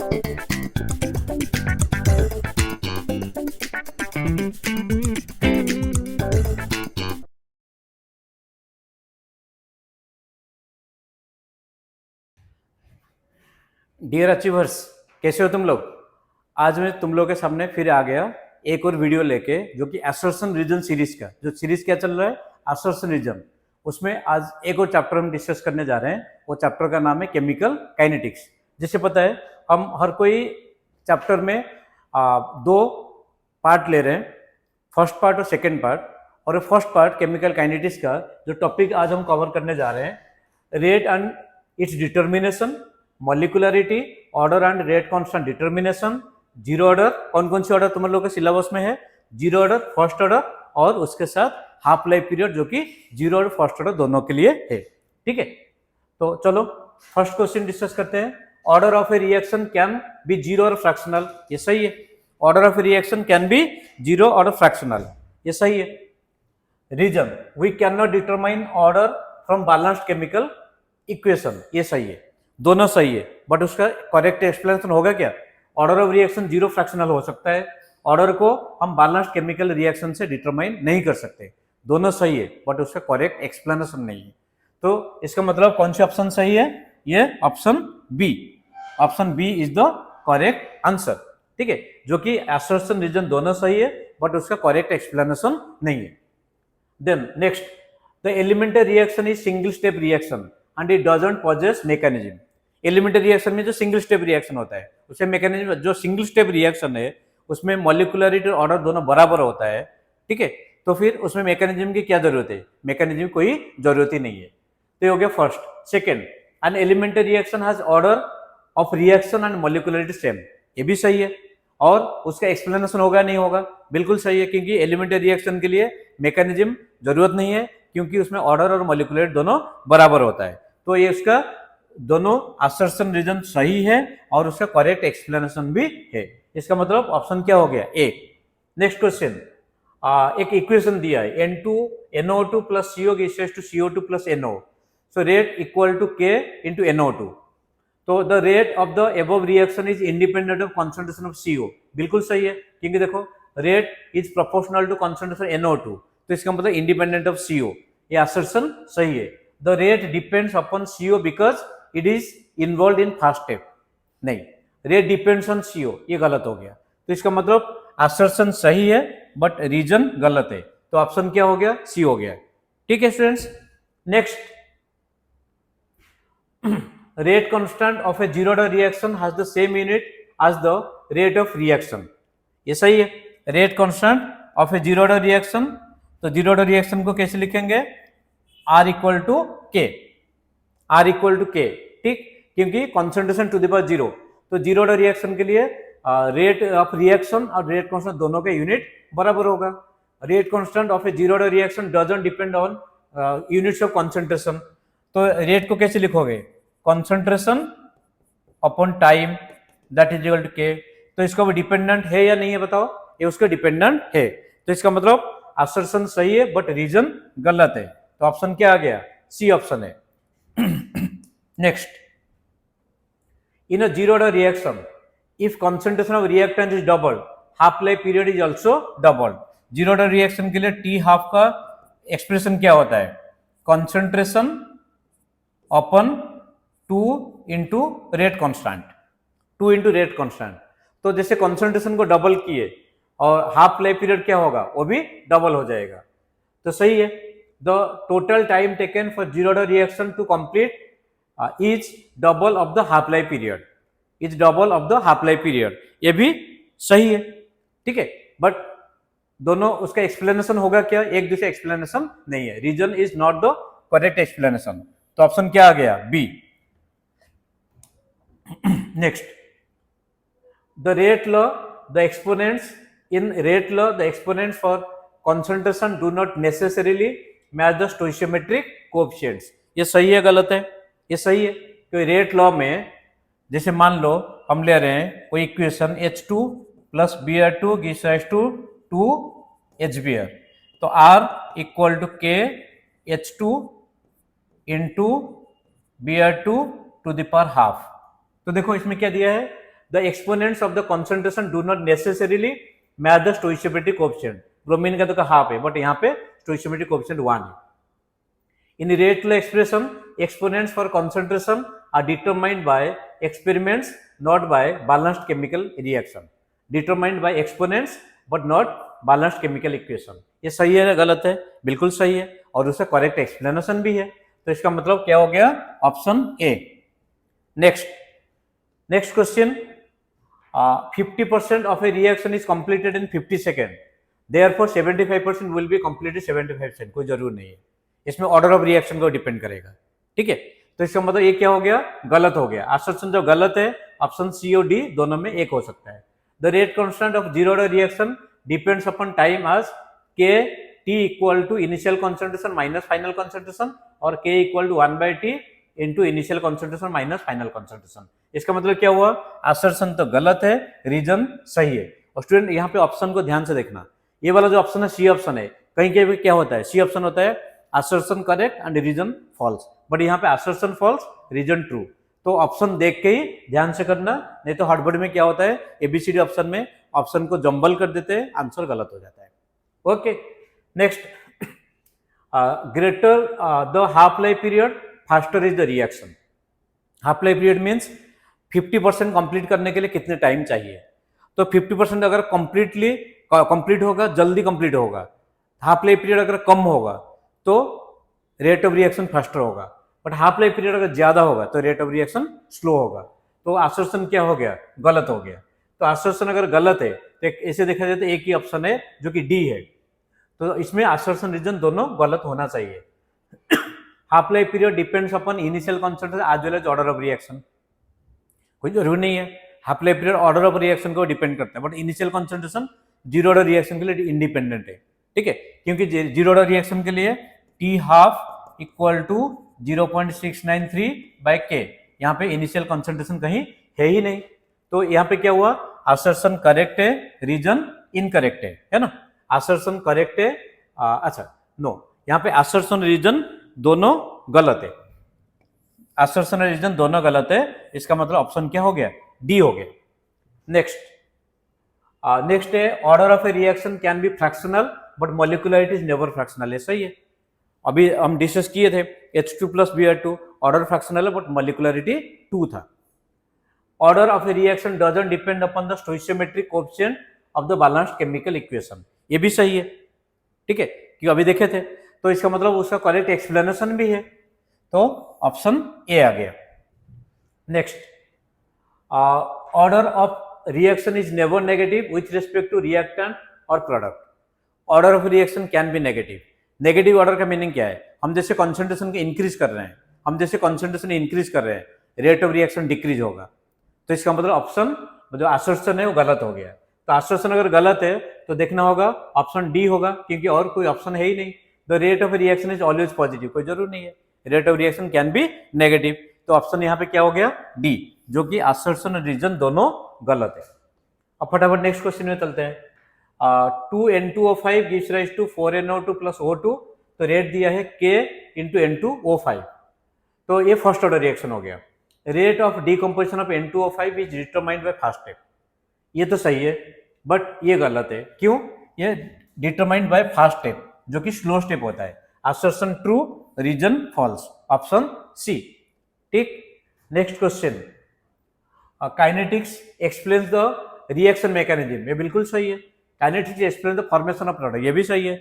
Dear achievers, कैसे हो तुम लोग। आज मैं तुम लोग के सामने फिर आ गया एक और वीडियो लेके, जो कि असर्शन रीजन सीरीज का, जो सीरीज क्या चल रहा है, असर्शन रीजन। उसमें आज एक और चैप्टर हम डिस्कस करने जा रहे हैं। वो चैप्टर का नाम है केमिकल काइनेटिक्स। जैसे पता है, हम हर कोई चैप्टर में दो पार्ट ले रहे हैं, फर्स्ट पार्ट और सेकेंड पार्ट। और फर्स्ट पार्ट केमिकल काइनेटिक्स का जो टॉपिक आज हम कवर करने जा रहे हैं, rate and it's determination, molecularity, order and rate constant determination, zero order. कौन कौन सी ऑर्डर तुम लोग के सिलेबस में है? जीरो ऑर्डर, फर्स्ट ऑर्डर और उसके साथ हाफ लाइफ पीरियड, जो कि जीरो और फर्स्ट ऑर्डर दोनों के लिए है। ठीक है, तो चलो फर्स्ट क्वेश्चन डिस्कस करते हैं। Order of a reaction can be zero और फ्रैक्शनल, ये सही है। Order of a reaction can be zero और फ्रैक्शनल, ये सही है। Reason, we can not determine order from balanced chemical equation, ये सही है। दोनों सही है, बट उसका करेक्ट एक्सप्लेनेशन होगा क्या? Order of reaction zero fractional हो सकता है, ऑर्डर को हम बैलेंस्ड केमिकल रिएक्शन से डिटरमाइन नहीं कर सकते। दोनों सही है, बट उसका करेक्ट एक्सप्लेनेशन नहीं है। तो इसका मतलब कौन सा ऑप्शन सही है? ये option B. Option B is the correct answer. ठीक है, जो कि असर्शन रीजन दोनों सही है, बट उसका करेक्ट एक्सप्लेनेशन नहीं है। Then next, the elementary reaction is single step reaction and it doesn't possess mechanism. Elementary reaction में जो single step reaction होता है, उसे mechanism, जो single step reaction है उसमें molecularity और order दोनों बराबर होता है। ठीक है, तो फिर उसमें mechanism की क्या जरूरत है? mechanism कोई जरूरत ही नहीं है। तो ये हो गया first. Second, an elementary reaction has order of reaction and molecularity same, ये भी सही है। और उसका एक्सप्लेनेशन होगा नहीं होगा? बिल्कुल सही है, क्योंकि एलिमेंट्री रिएक्शन के लिए मैकेनिज्म जरूरत नहीं है, क्योंकि उसमें ऑर्डर और मॉलिक्यूलर दोनों बराबर होता है। तो ये उसका दोनों असर्शन रीजन सही है और उसका करेक्ट एक्सप्लेनेशन भी है। इसका मतलब ऑप्शन क्या हो गया? ए। नेक्स्ट क्वेश्चन, एक इक्वेशन दिया है, N2NO2 plus CO equals to CO2 plus NO, so rate equal to K into NO2। तो the rate of the above reaction is independent of concentration of CO। बिल्कुल सही है, क्योंकि देखो rate is proportional to concentration NO2, तो इसका मतलब independent of CO। ये असर्शन सही है। The rate depends upon CO because it is involve in first step, नहीं, रेट डिपेंड्स ऑन CO, ये गलत हो गया। तो इसका मतलब असर्शन सही है बट रीजन गलत है। तो ऑप्शन क्या हो गया? सी हो गया। ठीक है students, next, rate constant of a zero order reaction has the same unit as the rate of reaction, ये सही है। rate constant of a zero order reaction, तो zero order reaction को कैसे लिखेंगे? R equal to K, R equal to K। ठीक, क्योंकि concentration to the power zero, तो जीरो ऑर्डर रिएक्शन के लिए रेट ऑफ रिएक्शन और रेट कांस्टेंट दोनों के यूनिट बराबर होगा। Rate constant of a zero order reaction doesn't depend on units of concentration, तो रेट को कैसे लिखोगे? Concentration upon time that is equal to K। तो इसका वो डिपेंडेंट है या नहीं है बताओ? ये उसका डिपेंडेंट है। तो इसका मतलब असर्शन सही है बट रीजन गलत है। तो ऑप्शन क्या आ गया? सी ऑप्शन है। Next, in a zero order reaction if concentration of reactant is doubled, half life period is also doubled. Zero order reaction के लिए टी हाफ का एक्सप्रेशन क्या होता है? Concentration upon 2 into rate constant, 2 into rate constant. तो जैसे concentration को double किए और हाफ लाइफ पीरियड क्या होगा? वो भी डबल हो जाएगा। तो सही है। The total time taken for zero order reaction to complete is double of the half life period, is double of the half life period, ये भी सही है। ठीक है, बट दोनों उसका एक्सप्लेनेशन होगा क्या? एक दूसरे एक्सप्लेनेशन नहीं है। Reason is not the correct explanation. तो ऑप्शन क्या आ गया? B. Next, the rate law, the exponents in rate law, the exponents for concentration do not necessarily match the stoichiometric coefficients, ये सही है गलत है? ये सही है, क्योंकि रेट लॉ में जैसे मान लो हम ले रहे हैं कोई equation H2 plus Br2 gives rise to 2 HBr, तो R equal to K H2 into Br2 to the power half. तो देखो इसमें क्या दिया है? The exponents of the concentration do not necessarily match the stoichiometric coefficient. Bromine का तो half है, बट यहाँ पे स्टोइचियोमेट्रिक कोएफिशिएंट 1 है। In rate law expression exponents for concentration are determined by experiments, not by balanced chemical reaction. Determined by exponents but not balanced chemical equation. ये सही है या गलत है? बिल्कुल सही है, और उसका करेक्ट एक्सप्लेनेशन भी है। तो इसका मतलब क्या हो गया? Option A. Next question, 50% of a reaction is completed in 50 seconds. Therefore 75% will be completed 75%। कोई जरूर नहीं है, इसमें ऑर्डर ऑफ रिएक्शन को डिपेंड करेगा। ठीक है, तो इसका मतलब ये क्या हो गया? गलत हो गया। असर्शन जो गलत है, ऑप्शन सी और डी दोनों में एक हो सकता है। The rate constant of zero order reaction depends upon time as K T equal to initial concentration minus final concentration और K equal to 1/t into initial concentration minus final concentration. इसका मतलब क्या हुआ? असर्शन तो गलत है, reason सही है। और स्टूडेंट यहाँ पे ऑप्शन को ध्यान से देखना, ये वाला जो ऑप्शन है सी ऑप्शन है, कहीं कहीं क्या होता है? सी ऑप्शन होता है assertion correct and reason false, but यहाँ पे असर्शन फॉल्स रीजन ट्रू। तो ऑप्शन देख के ही ध्यान से करना, नहीं तो हड़बड़ी में क्या होता है, एबीसीडी ऑप्शन में ऑप्शन को जंबल कर देते हैं, आंसर गलत हो जाता है। Okay, next, greater the half life period faster is the reaction. Half life period means 50% complete करने के लिए कितने टाइम चाहिए? तो 50% अगर कंप्लीट होगा, जल्दी कंप्लीट होगा, हाफ लाइफ पीरियड अगर कम होगा तो रेट ऑफ रिएक्शन फास्टर होगा, बट हाफ लाइफ पीरियड अगर ज्यादा होगा तो रेट ऑफ रिएक्शन स्लो होगा। तो असर्शन क्या हो गया? गलत हो गया। तो असर्शन अगर गलत है तो ऐसे देखा जाए तो एक ही ऑप्शन है जो कि डी है, तो इसमें असर्शन रीजन दोनों गलत होना चाहिए। Half life period depends upon initial concentration as well as order of reaction. कोई जरूर नहीं है, half life period order of reaction को डिपेंड करता है, but initial concentration zero order reaction के लिए इंडिपेंडेंट है। ठीक है, क्योंकि जीरो ऑर्डर रिएक्शन के लिए T half equal to 0.693 by K, यहाँ पे इनिशियल कॉन्सेंट्रेशन कहीं है ही नहीं। तो यहाँ पे क्या हुआ? असर्शन करेक्ट है, रीजन इनकरेक्ट है ना? असर्शन करेक्ट है, अच्छा नो, यहाँ पे असर्शन रीजन दोनों गलत है। असर्शन रीजन दोनों गलत है, इसका मतलब ऑप्शन क्या हो गया? डी हो गया। नेक्स्ट है order of a reaction can be fractional but molecularity is never fractional. है सही है, अभी हम डिस्कस किए थे H2 + Br2 ऑर्डर फ्रैक्शनल है बट मॉलिक्युलरिटी 2 था। Order of a reaction doesn't depend upon the stoichiometric coefficient of the balanced chemical equation. ये भी सही है, ठीक है, क्योंकि अभी देखे थे, तो इसका मतलब उसका करेक्ट एक्सप्लेनेशन भी है, तो ऑप्शन ए आ गया। Next, order of reaction is never negative with respect to reactant और product. Order of reaction can be negative. Negative order का मीनिंग क्या है? हम जैसे कॉन्सेंट्रेशन को इंक्रीज कर रहे हैं, रेट ऑफ रिएक्शन डिक्रीज होगा। तो इसका मतलब ऑप्शन जो असर्शन है वो गलत हो गया। तो असर्शन अगर गलत है तो देखना होगा ऑप्शन डी होगा, क्योंकि और कोई ऑप्शन है ही नहीं। The rate of reaction is always positive, कोई जरूर नहीं है, rate of reaction can be negative. तो ऑप्शन यहाँ पे क्या हो गया? डी, जो कि असर्शन और रीजन दोनों गलत है। अब फटाफट नेक्स्ट क्वेश्चन में चलते हैं। 2N2O5 gives rise to 4NO2 + O2। तो रेट दिया है K × N2O5, तो ये फर्स्ट ऑर्डर रिएक्शन हो गया। Rate of decomposition of N2O5 is determined by first step. ये तो सही है, बट ये गलत है। क्यों? ये डिटरमाइंड बाय फर्स्ट स्टेप, जो कि स्लो स्टेप होता है। Assertion true, reason false, option C. ठीक, next question, kinetics explains the reaction mechanism. ये बिल्कुल सही है। Kinetics explain the formation of product, ये भी सही है।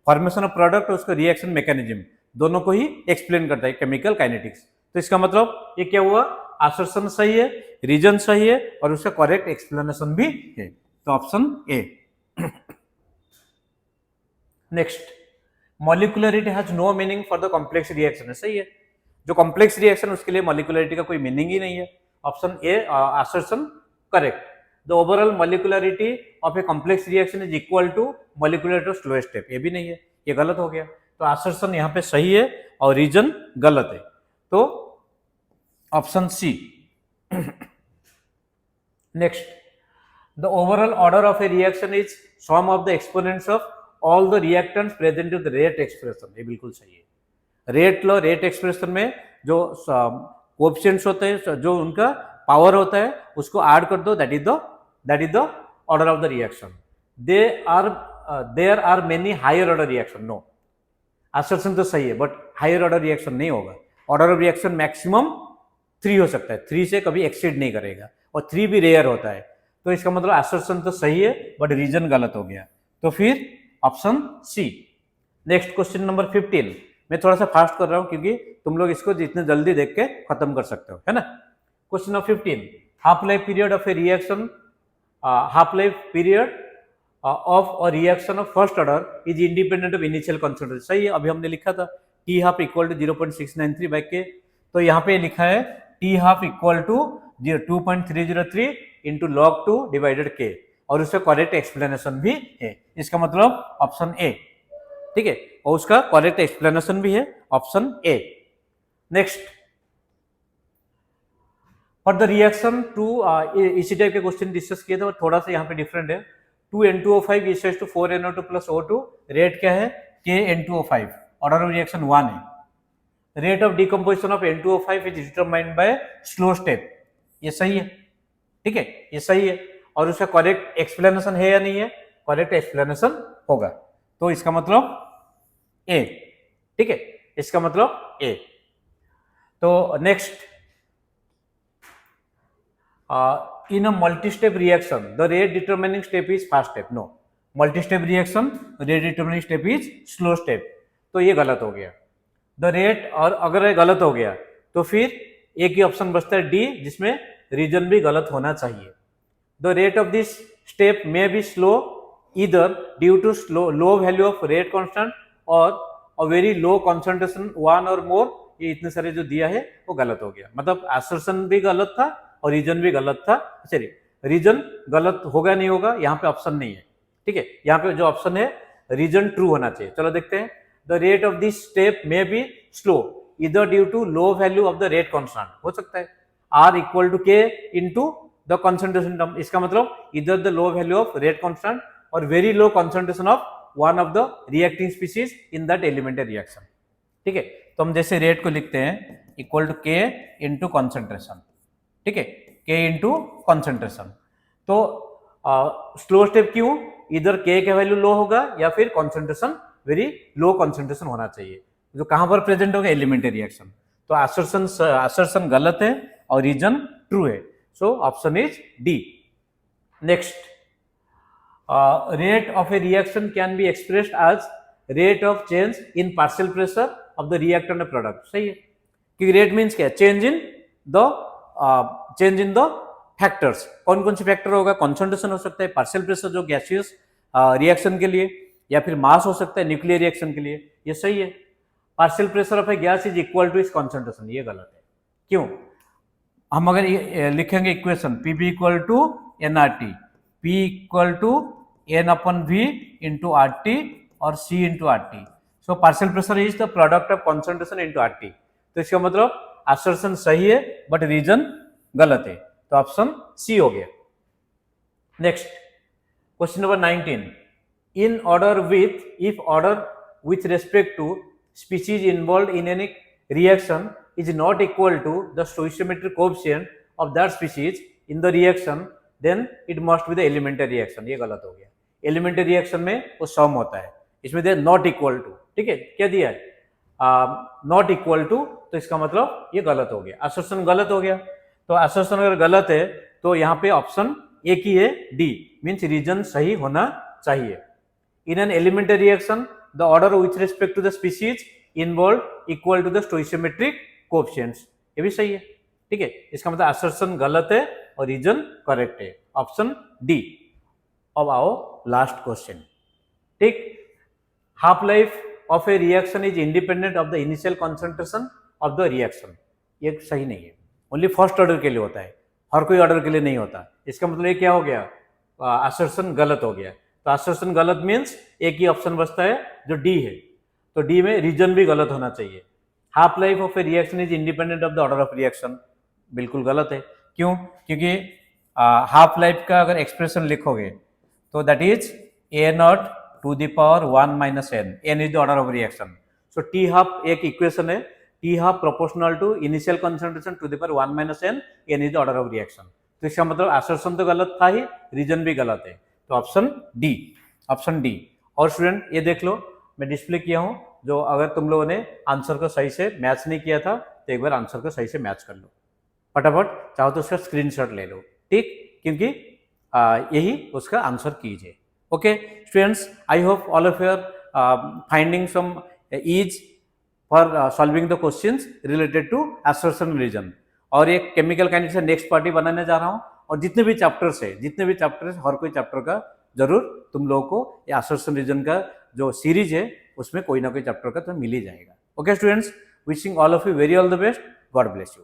फॉर्मेशन ऑफ प्रोडक्ट और उसका रिएक्शन मैकेनिज्म दोनों को ही एक्सप्लेन करता है केमिकल काइनेटिक्स। तो इसका मतलब ये क्या हुआ? असर्शन सही है, रीजन सही है, और उसका करेक्ट एक्सप्लेनेशन भी है, तो option A. Next, molecularity has no meaning for the complex reaction. है सही है, जो कॉम्प्लेक्स रिएक्शन उसके लिए मॉलिक्युलरिटी का कोई मीनिंग ही नहीं है, option A assertion correct. The overall molecularity of a complex reaction is equal to molecularity of slow step। ये भी नहीं है, ये गलत हो गया। तो assertion यहाँ पे सही है और रीजन गलत है, तो option C. Next, the overall order of a reaction is sum of the exponents of all the reactants present in the rate expression। ये बिल्कुल सही है। रेट लो, रेट एक्सप्रेशन में जो कोएफिशिएंट्स होते हैं, जो उनका पावर होता है उसको ऐड कर दो, that is the order of the reaction. There are many higher order reaction. No, assertion तो सही है बट हायर ऑर्डर रिएक्शन नहीं होगा. ऑर्डर ऑफ रिएक्शन मैक्सिमम 3 हो सकता है, 3 से कभी एक्सीड नहीं करेगा और 3 भी रेयर होता है. तो इसका मतलब असर्शन तो सही है बट रीजन गलत हो गया. तो फिर option C. Next question number 15. मैं थोड़ा सा फास्ट कर रहा हूं क्योंकि तुम लोग इसको जितने जल्दी देख के खत्म कर सकते हो, है ना. Question number 15. Half life period of a reaction, half life period of a reaction of first order is independent of initial concentration. सही है, अभी हमने लिखा था T half equal to 0.693 by K. तो यहाँ पे लिखा है T half equal to 2.303 into log 2 divided K, और उसका करेक्ट एक्सप्लेनेशन भी है. इसका मतलब ऑप्शन ए. ठीक है, और उसका करेक्ट एक्सप्लेनेशन भी है option A. Next, for the reaction two, इसी टाइप के क्वेश्चन डिस्कस किए थे और थोड़ा सा यहाँ पे डिफरेंट है. 2N2O5 is to 4NO2 plus O2. Rate क्या है? KN2O5. ऑर्डर ऑफ रिएक्शन 1 है. Rate of decomposition of N2O5 is determined by slow step. ये सही है. ठीक है, ये सही है. और उसका करेक्ट एक्सप्लेनेशन है या नहीं है? करेक्ट एक्सप्लेनेशन होगा. तो इसका मतलब ए. ठीक है, इसका मतलब ए. तो next, in a multi-step reaction, the rate determining step is fast step. No, multi-step reaction, rate determining step is slow step. तो ये गलत हो गया. The rate, और अगर ये गलत हो गया तो फिर एक ही ऑप्शन बचता है डी, जिसमें रीजन भी गलत होना चाहिए. The rate of this step may be slow either due to low value of rate constant or a very low concentration 1 or more. ये इतने सारे जो दिया है वो गलत हो गया. मतलब assertion भी गलत था और रीजन भी गलत था. चलिए, रीजन गलत होगा नहीं होगा, यहाँ पे ऑप्शन नहीं है. ठीक है, यहाँ पे जो ऑप्शन है रीजन ट्रू होना चाहिए. चलो देखते हैं. The rate of this step may be slow इधर due to low value of the rate constant. हो सकता है R equal to k into the concentration term. इसका मतलब इधर the low value of rate constant और very low concentration of one of the reacting species in that elementary reaction. ठीक है, तो हम जैसे रेट को लिखते हैं equal to k into concentration. ठीक है, के इंटू कॉन्सेंट्रेशन. तो स्लो स्टेप क्यों? इधर के का वैल्यू लो होगा या फिर कॉन्सेंट्रेशन वेरी लो कॉन्सेंट्रेशन होना चाहिए, जो कहां पर प्रेजेंट होगा? Elementary reaction. तो असर्शन गलत है और रीजन ट्रू है. So option is D. Next, rate of a reaction can be expressed as rate of change in partial pressure of the reactant product. सही है, क्योंकि रेट मीन्स क्या? Change in the factors. कौन कौन से factor होगा? Concentration हो सकता है, पार्शियल प्रेशर जो गैसियस रिएक्शन के लिए, या फिर मास हो सकता है न्यूक्लियर रिएक्शन के लिए. ये सही है. Partial pressure of a gas is equal to इस कॉन्सेंट्रेशन. ये गलत है. क्यों? हम अगर ये लिखेंगे equation Pb equal to nRT, P equal to n upon V into RT और C into RT. So partial pressure is the product of concentration into RT. तो इसका मतलब असर्शन सही है बट रीजन गलत है. तो ऑप्शन सी हो गया. Next, question number 19. In order with, if order with respect to species involve in any reaction is not equal to the stoichiometric coefficient of that species in the reaction, then it must be the elementary reaction. ये गलत हो गया. Elementary reaction में वो सम होता है, इसमें दिया नॉट इक्वल टू. ठीक है, क्या दिया है? Not equal to. तो इसका मतलब ये गलत हो गया. असर्शन गलत हो गया. तो असर्शन अगर गलत है तो यहाँ पे ऑप्शन एक ही है, डी. मीन्स रीजन सही होना चाहिए. In an elementary reaction the order with respect to the species involve equal to the stoichiometric coefficients. ये भी सही है. ठीक है, इसका मतलब असर्शन गलत है और रीजन करेक्ट है. Option D. अब आओ लास्ट क्वेश्चन. ठीक, half life of a reaction is independent of the initial concentration of the reaction. ये सही नहीं है. ओनली फर्स्ट ऑर्डर के लिए होता है, हर कोई ऑर्डर के लिए नहीं होता. इसका मतलब ये क्या हो गया? असर्शन गलत हो गया. तो असर्शन गलत मीन्स एक ही ऑप्शन बचता है जो डी है. तो डी में रीजन भी गलत होना चाहिए. Half life of a reaction is independent of the order of reaction. बिल्कुल गलत है. क्यों? क्योंकि हाफ लाइफ का अगर एक्सप्रेशन लिखोगे तो that is a0 to the power 1 minus n. n is the order of reaction. So T half एक इक्वेशन है T half proportional to initial concentration to the power 1 minus n, n is the order of reaction. तो इसका मतलब assertion तो गलत था ही, reason भी गलत है, तो ऑप्शन डी। और स्टूडेंट ये देख लो, मैं डिस्प्ले किया हूँ, जो अगर तुम लोगों ने आंसर को सही से मैच नहीं किया था तो एक बार आंसर को सही से मैच कर लो, फटाफट चाहो तो उसका स्क्रीनशॉट ले लो, ठीक, क्योंकि यही उसका आंसर कीजिए। Okay students, I hope all of your finding some ease for solving the questions related to assertion reason. और ये केमिकल काइनेटिक्स का नेक्स्ट पार्टी बनाने जा रहा हूँ, और जितने भी चैप्टर्स है हर कोई चैप्टर का जरूर तुम लोगों को ये असर्शन रीजन का जो सीरीज है उसमें कोई ना कोई चैप्टर का तो मिल ही जाएगा। Okay students, wishing all of you very all the best, God bless you.